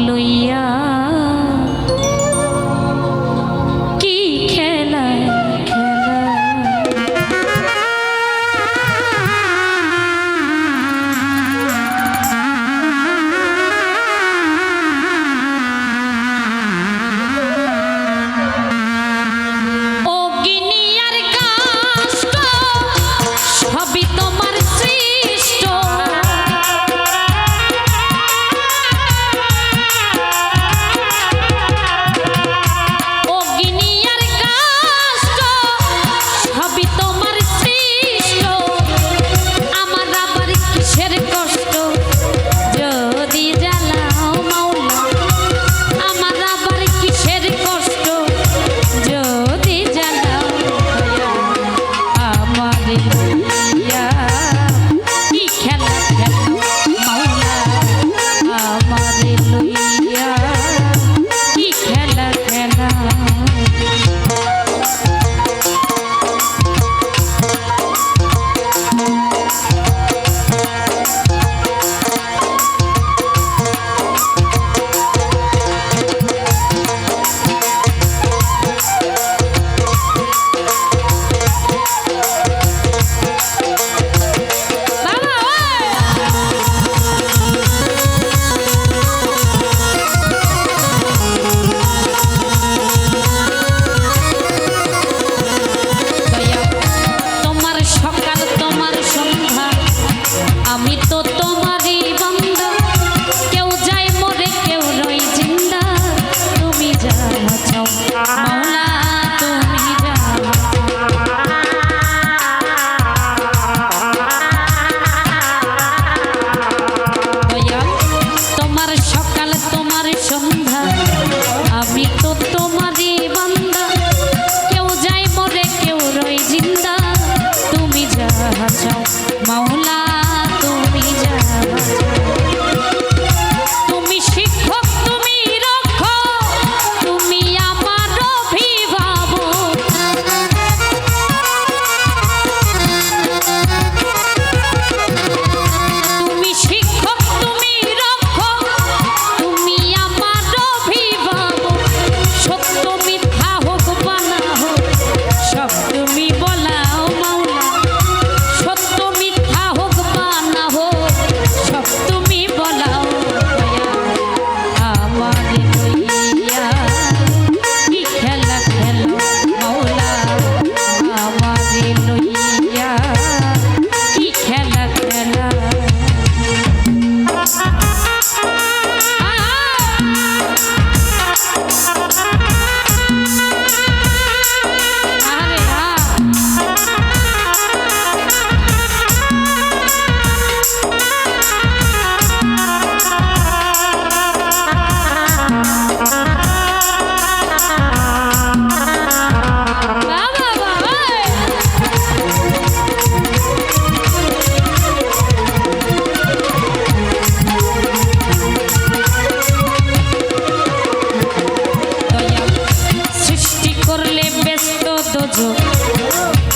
লইয়া কি খেলা খেলা। ও গিনিয়ার কাষ্ট সবই তোমার সৃষ্ট,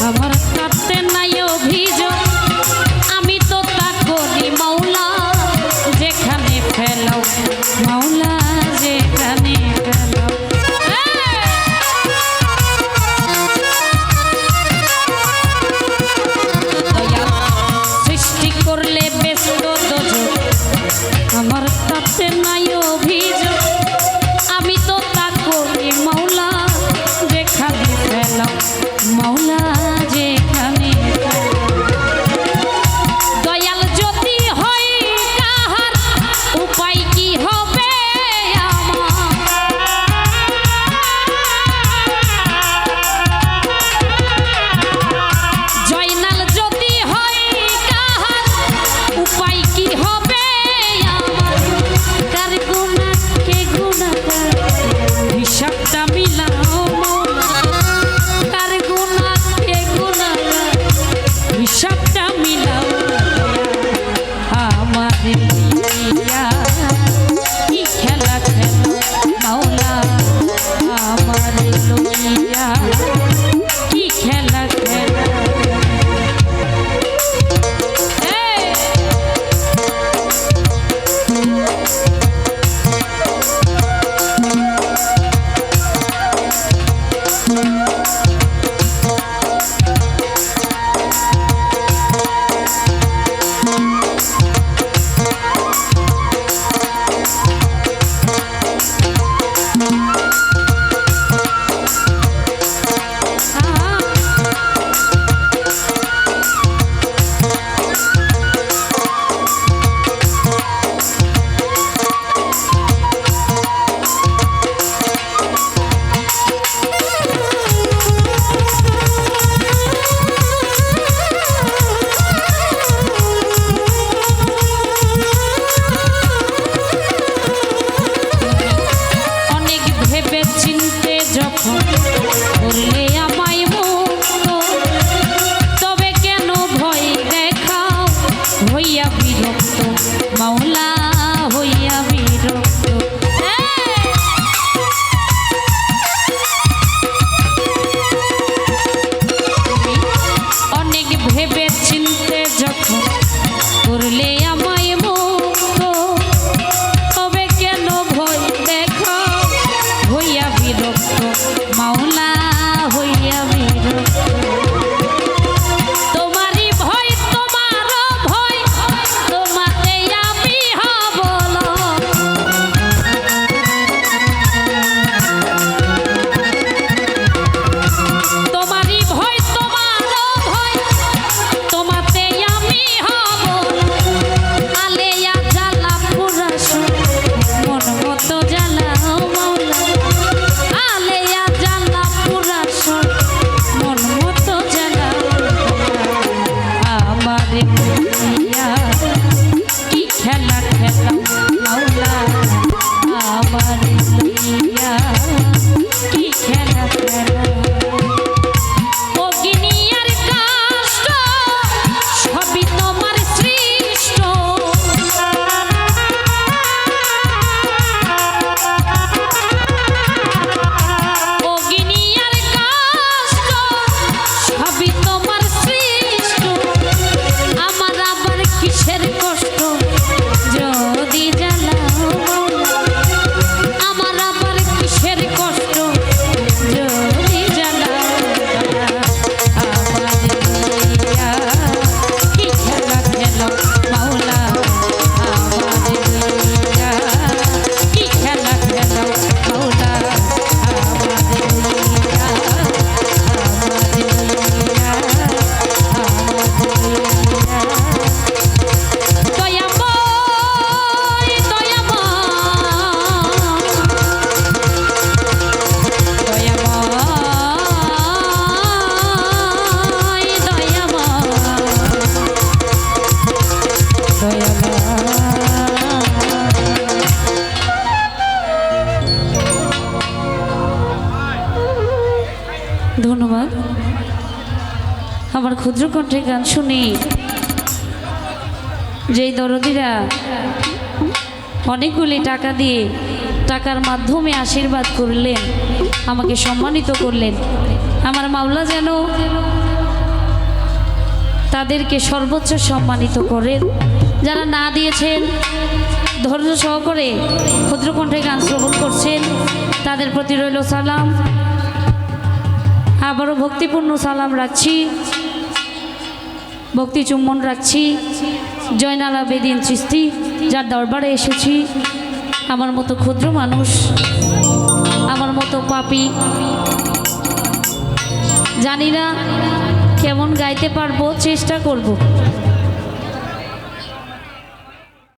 আমার কাছে নাই অভিযোগ, আমি তো তা করি মাওলা যেখানে ফেলাও, মাওলা যেখানে ফেলাও। সৃষ্টি করলে ব্যস্ত দোজক, আমার কাছে নাই অভিযোগ, আমি তো তা করি মাওলা যেখানে ফেলাও, মাওলা যেখানে। দয়াল যদি হয় কাহার উপায় কি হবে আমার, জয়নাল যদি হয় কাহার উপায় কি হবে আমার, তার গুনাহ কে গুনাহগার হিসাবটা মিলাও মাওলা, তার গুনাহ কে গুনাহগার হিসাবটা মিলাও। আমাদের লিয়া কি খেলা খেলো মাওলা, আমার লইয়া কি খেলা খেলা। মাওলা হইয়া বিরক্ত। অনেক ভেবে চিনতে যখন করলে আমায় মুক্ত, তবে কেন ভয় দেখো হইয়া বিরক্ত, মাওলা হইয়া বিরক্ত। তোমারই ভয় তোমারও ভয়, তোমাতে আমি হব না। তোমারই ভয় তোমারও ভয়, তোমাতে আমি হব না। আলেয়া জ্বালা পুরাস মন মতো জ্বালাও মাওলা, আলেয়া জ্বালা পুরাস মন মতো জ্বালাও। আমার লইয়া কি খেলা খেলাও মাওলা, আমার লইয়া কি খেলা খেলাও। অগ্নি আর কাষ্ঠ সবই তোমার সৃষ্ট, অগ্নি আর কাষ্ঠ সবই তোমার সৃষ্ট। আমার আবার কিসের কষ্ট যদি জ্বালাও মাওলা, আমার আবার কিসের কষ্ট যদি জ্বালাও। আমার লইয়া কি খেলা খেলাও মাওলা, আমার লইয়া কি খেলা খেলাও মাওলা, আমার লইয়া, আমার লইয়া, আমার লইয়া। দয়াময় ধন্যবাদ। আমার ক্ষুদ্র কণ্ঠে গান শুনি যেই দরদিরা অনেকগুলি টাকা দিয়ে টাকার মাধ্যমে আশীর্বাদ করলেন, আমাকে সম্মানিত করলেন, আমার মাওলা যেন তাদেরকে সর্বোচ্চ সম্মানিত করেন। যারা না দিয়েছেন, ধৈর্য সহকারে ক্ষুদ্র কণ্ঠে গান শ্রবণ করছেন, তাদের প্রতি রইল সালাম। আবারও ভক্তিপূর্ণ সালাম রাখছি, ভক্তি চুম্বন রাখছি জয়নাল আবেদিন চিশতি, যার দরবারে এসেছি। আমার মতো ক্ষুদ্র মানুষ, আমার মতো পাপী, জানি না কেমন গাইতে পারবো, চেষ্টা করব।